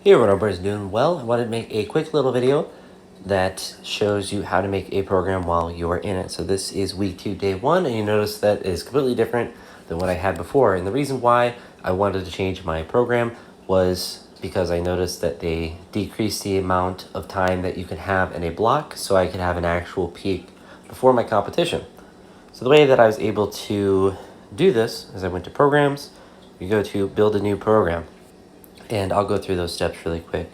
Hey everyone, everybody's doing well. I wanted to make a quick little video that shows you how to make a program while you are in it. So this is week 2, day 1, and you notice that is completely different than what I had before. And the reason why I wanted to change my program was because I noticed that they decreased the amount of time that you can have in a block so I could have an actual peak before my competition. So the way that I was able to do this is I went to programs, you go to build a new program. And I'll go through those steps really quick.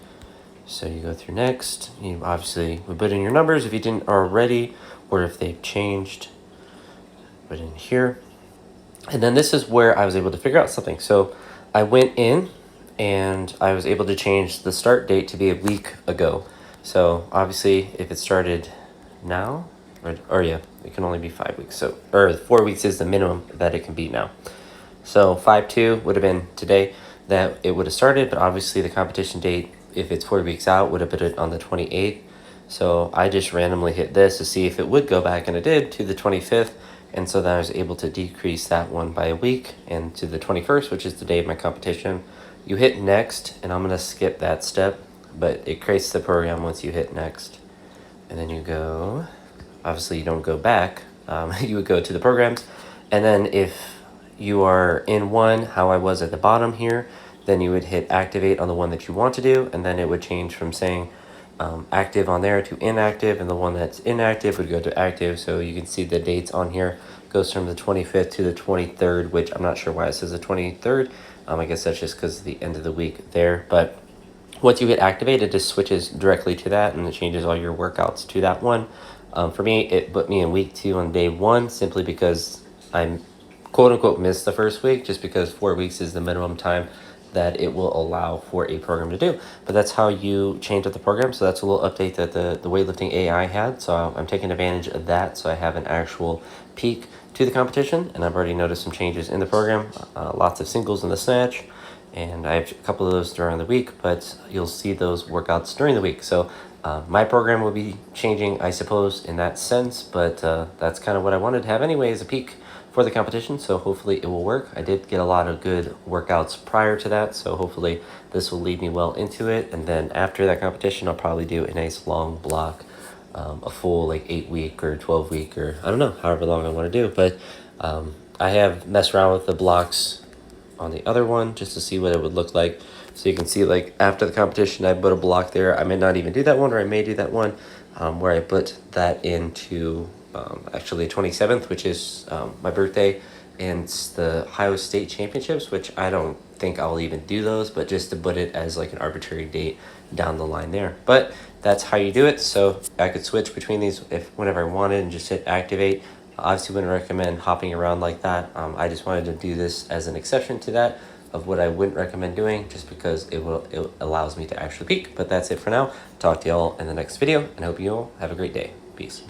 So you go through next, you obviously would put in your numbers if you didn't already, or if they've changed, put in here. And then this is where I was able to figure out something. So I went in and I was able to change the start date to be a week ago. So obviously if it started now, or yeah, it can only be 5 weeks. So, or 4 weeks is the minimum that it can be now. So 5/2 would have been today that it would have started, but obviously the competition date, if it's 4 weeks out, would have put it on the 28th. So I just randomly hit this to see if it would go back, and it did, to the 25th. And so then I was able to decrease that one by a week and to the 21st, which is the day of my competition. You hit next, and I'm going to skip that step, but it creates the program once you hit next. And then you go, obviously you don't go back, you would go to the programs. And then if you are in one, how I was at the bottom here, then you would hit activate on the one that you want to do, and then it would change from saying active on there to inactive, and the one that's inactive would go to active. So you can see the dates on here goes from the 25th to the 23rd, which I'm not sure why it says the 23rd. I guess that's just because of the end of the week there. But once you hit activate, it just switches directly to that, and it changes all your workouts to that one. For me, it put me in week 2 on day 1, simply because I'm quote-unquote missed the first week, just because 4 weeks is the minimum time that it will allow for a program to do. But that's how you change up the program. So that's a little update that the Weightlifting.Ai had. So I'm taking advantage of that, so I have an actual peak to the competition, and I've already noticed some changes in the program. Lots of singles in the snatch, and I have a couple of those during the week, but you'll see those workouts during the week. So my program will be changing, I suppose, in that sense, but that's kind of what I wanted to have anyway, as a peak for the competition. So hopefully it will work. I did get a lot of good workouts prior to that, so hopefully this will lead me well into it. And then after that competition, I'll probably do a nice long block, a full like 8-week or 12-week, or I don't know, however long I want to do. But I have messed around with the blocks on the other one just to see what it would look like. So you can see, like, after the competition, I put a block there. I may not even do that one, or I may do that one where I put that into actually 27th, which is my birthday, and it's the Ohio State Championships, which I don't think I'll even do those, but just to put it as like an arbitrary date down the line there. But that's how you do it. So I could switch between these whenever I wanted, and just hit activate. Obviously wouldn't recommend hopping around like that. I just wanted to do this as an exception to that, of what I wouldn't recommend doing, just because it allows me to actually peak. But that's it for now. Talk to y'all in the next video, and hope you all have a great day. Peace.